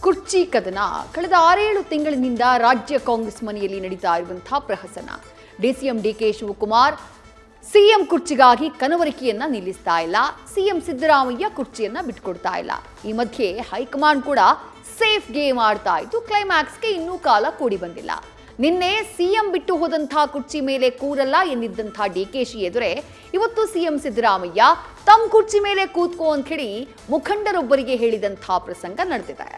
ಕುರ್ಚಿ ಕದನ ಕಳೆದ 6-7 ತಿಂಗಳಿನಿಂದ ರಾಜ್ಯ ಕಾಂಗ್ರೆಸ್ ಮನೆಯಲ್ಲಿ ನಡೀತಾ ಇರುವಂತಹ ಪ್ರಹಸನ. ಡಿಸಿಎಂ ಡಿಕೆ ಶಿವಕುಮಾರ್ ಸಿಎಂ ಕುರ್ಚಿಗಾಗಿ ಕನವರಿಕೆಯನ್ನ ನಿಲ್ಲಿಸ್ತಾ ಇಲ್ಲ. ಸಿಎಂ ಸಿದ್ದರಾಮಯ್ಯ ಕುರ್ಚಿಯನ್ನ ಬಿಟ್ಕೊಡ್ತಾ ಇಲ್ಲ. ಈ ಮಧ್ಯೆ ಹೈಕಮಾಂಡ್ ಕೂಡ ಸೇಫ್ ಗೇಮ್ ಆಡ್ತಾ ಇದ್ದು ಕ್ಲೈಮ್ಯಾಕ್ಸ್ಗೆ ಇನ್ನೂ ಕಾಲ ಕೂಡಿ ಬಂದಿಲ್ಲ. ನಿನ್ನೆ ಸಿಎಂ ಬಿಟ್ಟು ಹೋದಂತಹ ಕುರ್ಚಿ ಮೇಲೆ ಕೂರಲ್ಲ ಎಂದಿದ್ದಂತಹ ಡಿಕೆಶಿ ಎದುರೇ ಇವತ್ತು ಸಿಎಂ ಸಿದ್ದರಾಮಯ್ಯ ತಮ್ಮ ಕುರ್ಚಿ ಮೇಲೆ ಕೂತ್ಕೋ ಅಂತ ಹೇಳಿ ಮುಖಂಡರೊಬ್ಬರಿಗೆ ಹೇಳಿದಂತಹ ಪ್ರಸಂಗ ನಡೆದಿದೆ.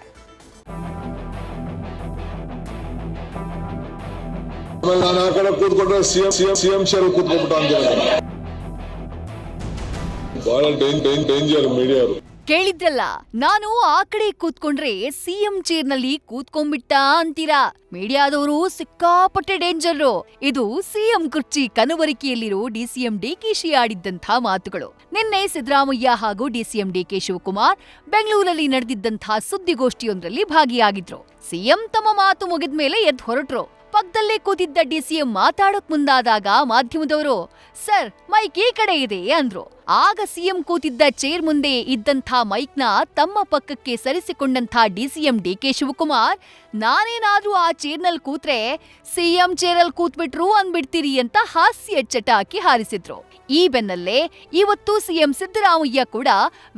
ನಾನು ಆ ಕಡೆ ಕೂತ್ಕೊಂಡ್ರೆ ಸಿಎಂ ಶೇರ್ ಕೂತ್ಕೊಂಡ್ಬಿಟ್ಟು ಅಂತ ಬಹಳ ಡೇಂಜರ್ ಮೀಡಿಯಾರು. ಕೇಳಿದ್ರಲ್ಲ, ನಾನು ಆ ಕಡೆ ಕೂತ್ಕೊಂಡ್ರೆ ಸಿಎಂ ಚೇರ್ನಲ್ಲಿ ಕೂತ್ಕೊಂಡ್ಬಿಟ್ಟ ಅಂತೀರಾ. ಮೀಡಿಯಾದವರು ಸಿಕ್ಕಾಪಟ್ಟೆ ಡೇಂಜರ್. ಇದು ಸಿಎಂ ಕುರ್ಚಿ ಕನವರಿಕೆಯಲ್ಲಿರೋ ಡಿಸಿಎಂ ಡಿಕೆಶಿ ಆಡಿದ್ದಂಥ ಮಾತುಗಳು. ನಿನ್ನೆ ಸಿದ್ದರಾಮಯ್ಯ ಹಾಗೂ ಡಿಸಿಎಂ ಡಿಕೆ ಶಿವಕುಮಾರ್ ಬೆಂಗಳೂರಲ್ಲಿ ನಡೆದಿದ್ದಂಥ ಸುದ್ದಿಗೋಷ್ಠಿಯೊಂದರಲ್ಲಿ ಭಾಗಿಯಾಗಿದ್ರು. ಸಿಎಂ ತಮ್ಮ ಮಾತು ಮುಗಿದ ಮೇಲೆ ಎದ್ದು ಹೊರಟ್ರು. ಪಕ್ಕದಲ್ಲೇ ಕೂತಿದ್ದ ಡಿಸಿಎಂ ಮಾತಾಡೋಕ್ ಮುಂದಾದಾಗ ಮಾಧ್ಯಮದವರು ಸರ್ ಮೈಕ್ ಈ ಕಡೆ ಇದೆ ಅಂದ್ರು. ಆಗ ಸಿಎಂ ಕೂತಿದ್ದ ಚೇರ್ ಮುಂದೆ ಇದ್ದಂಥ ಮೈಕ್ನ ತಮ್ಮ ಪಕ್ಕಕ್ಕೆ ಸರಿಸಿಕೊಂಡಂಥ ಡಿಸಿಎಂ ಡಿಕೆ ಶಿವಕುಮಾರ್ ನಾನೇನಾದ್ರೂ ಆ ಚೇರ್ನಲ್ಲಿ ಕೂತ್ರೆ ಸಿಎಂ ಚೇರಲ್ಲಿ ಕೂತ್ಬಿಟ್ರು ಅಂದ್ಬಿಡ್ತೀರಿ ಅಂತ ಹಾಸ್ಯ ಚಟಾಕಿ ಹಾರಿಸಿದ್ರು. ಈ ಬೆನ್ನಲ್ಲೇ ಇವತ್ತು ಸಿಎಂ ಸಿದ್ದರಾಮಯ್ಯ ಕೂಡ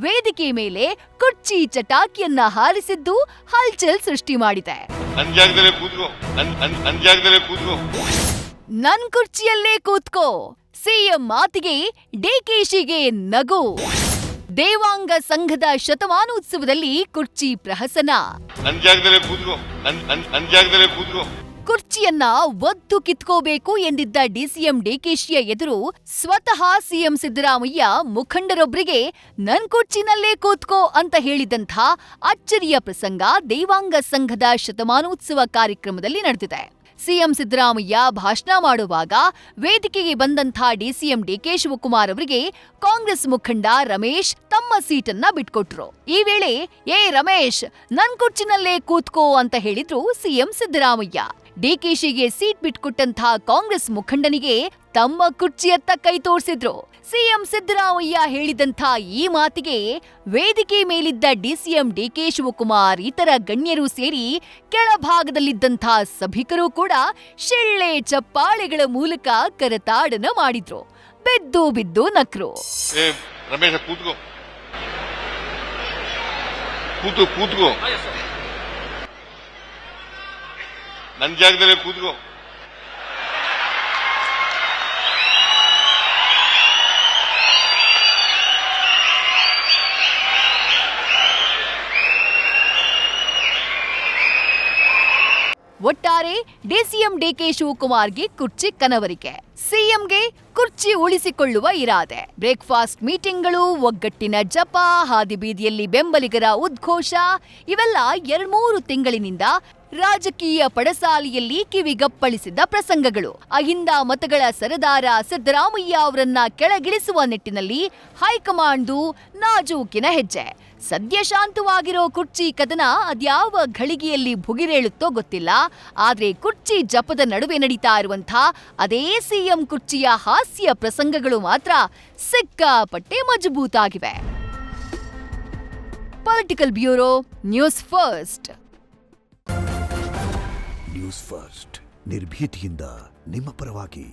ವೇದಿಕೆ ಮೇಲೆ ಕುರ್ಚಿ ಚಟಾಕಿಯನ್ನ ಹಾರಿಸಿದ್ದು ಹಲ್ಚಲ್ ಸೃಷ್ಟಿ ಮಾಡಿದೆ. ನನ್ ಕುರ್ಚಿಯಲ್ಲೇ ಕೂತ್ಕೋ, ಸಿಎಂ ಮಾತಿಗೆ ಡಿಕೆಶಿಗೆ ನಗು. ದೇವಾಂಗ ಸಂಘದ ಶತಮಾನೋತ್ಸವದಲ್ಲಿ ಕುರ್ಚಿ ಪ್ರಹಸನ. ಕುರ್ಚಿಯನ್ನ ಒದ್ದು ಕಿತ್ಕೋಬೇಕು ಎಂದಿದ್ದ ಡಿಸಿಎಂ ಡಿಕೆಶಿಯ ಎದುರು ಸ್ವತಃ ಸಿಎಂ ಸಿದ್ದರಾಮಯ್ಯ ಮುಖಂಡರೊಬ್ಬರಿಗೆ ನನ್ ಕುರ್ಚಿನಲ್ಲೇ ಕೂತ್ಕೋ ಅಂತ ಹೇಳಿದಂಥ ಅಚ್ಚರಿಯ ಪ್ರಸಂಗ ದೇವಾಂಗ ಸಂಘದ ಶತಮಾನೋತ್ಸವ ಕಾರ್ಯಕ್ರಮದಲ್ಲಿ ನಡೆದಿದೆ. ಸಿಎಂ ಸಿದ್ದರಾಮಯ್ಯ ಭಾಷಣ ಮಾಡುವಾಗ ವೇದಿಕೆಗೆ ಬಂದಂಥ ಡಿಸಿಎಂ ಡಿಕೆ ಶಿವಕುಮಾರ್ ಅವರಿಗೆ ಕಾಂಗ್ರೆಸ್ ಮುಖಂಡ ರಮೇಶ್ ತಮ್ಮ ಸೀಟನ್ನ ಬಿಟ್ಕೊಟ್ರು. ಈ ವೇಳೆ ರಮೇಶ್ ನನ್ ಕುರ್ಚಿನಲ್ಲೇ ಕೂತ್ಕೋ ಅಂತ ಹೇಳಿದ್ರು ಸಿಎಂ ಸಿದ್ದರಾಮಯ್ಯ. ಡಿಕೆಶಿಗೆ ಸೀಟ್ ಬಿಟ್ಕೊಟ್ಟಂಥ ಕಾಂಗ್ರೆಸ್ ಮುಖಂಡನಿಗೆ ತಮ್ಮ ಕುರ್ಚಿಯತ್ತ ಕೈ ತೋರಿಸಿದ್ರು. ಸಿಎಂ ಸಿದ್ದರಾಮಯ್ಯ ಹೇಳಿದಂಥ ಈ ಮಾತಿಗೆ ವೇದಿಕೆ ಮೇಲಿದ್ದ ಡಿಸಿಎಂ ಡಿಕೆ ಶಿವಕುಮಾರ್ ಇತರ ಗಣ್ಯರು ಸೇರಿ ಕೆಳಭಾಗದಲ್ಲಿದ್ದಂಥ ಸಭಿಕರು ಕೂಡ ಶಿಳ್ಳೆ ಚಪ್ಪಾಳೆಗಳ ಮೂಲಕ ಕರತಾಡನ ಮಾಡಿದ್ರು. ಬಿದ್ದು ಬಿದ್ದು ನಕ್ರು. ನನ್ನ ಜಾಗದಲ್ಲೇ ಕೂತ್ಕೋ. ಒಟ್ಟಾರೆ ಡಿಸಿಎಂ ಡಿಕೆ ಶಿವಕುಮಾರ್ಗೆ ಕುರ್ಚಿ ಕನವರಿಕೆ, ಸಿಎಂಗೆ ಕುರ್ಚಿ ಉಳಿಸಿಕೊಳ್ಳುವ ಇರಾದೆ. ಬ್ರೇಕ್ಫಾಸ್ಟ್ ಮೀಟಿಂಗ್ಗಳು, ಒಗ್ಗಟ್ಟಿನ ಜಪ, ಹಾದಿಬೀದಿಯಲ್ಲಿ ಬೆಂಬಲಿಗರ ಉದ್ಘೋಷ ಇವೆಲ್ಲ 2-3 ತಿಂಗಳಿನಿಂದ ರಾಜಕೀಯ ಪಡಸಾಲಿಯಲ್ಲಿ ಕಿವಿಗಪ್ಪಳಿಸಿದ ಪ್ರಸಂಗಗಳು. ಅಹಿಂದ ಮತಗಳ ಸರದಾರ ಸಿದ್ದರಾಮಯ್ಯ ಅವರನ್ನ ಕೆಳಗಿಳಿಸುವ ನಿಟ್ಟಿನಲ್ಲಿ ಹೈಕಮಾಂಡ್ದು ನಾಜೂಕಿನ ಹೆಜ್ಜೆ. ಸದ್ಯ ಶಾಂತವಾಗಿರೋ ಕುರ್ಚಿ ಕದನ ಅದ್ಯಾವ ಘಳಿಗೆಯಲ್ಲಿ ಭುಗಿರೇಳುತ್ತೋ ಗೊತ್ತಿಲ್ಲ. ಆದ್ರೆ ಕುರ್ಚಿ ಜಪದ ನಡುವೆ ನಡೀತಾ ಇರುವಂಥ ಅದೇ ಸಿಎಂ ಕುರ್ಚಿಯ ಹಾಸ್ಯ ಪ್ರಸಂಗಗಳು ಮಾತ್ರ ಸಿಕ್ಕಾಪಟ್ಟೆ ಮಜಬೂತಾಗಿವೆ. Political bureau, news first. News first ನಿರ್ಭೀತಿಯಿಂದ ನಿಮ್ಮ ಪರವಾಗಿ.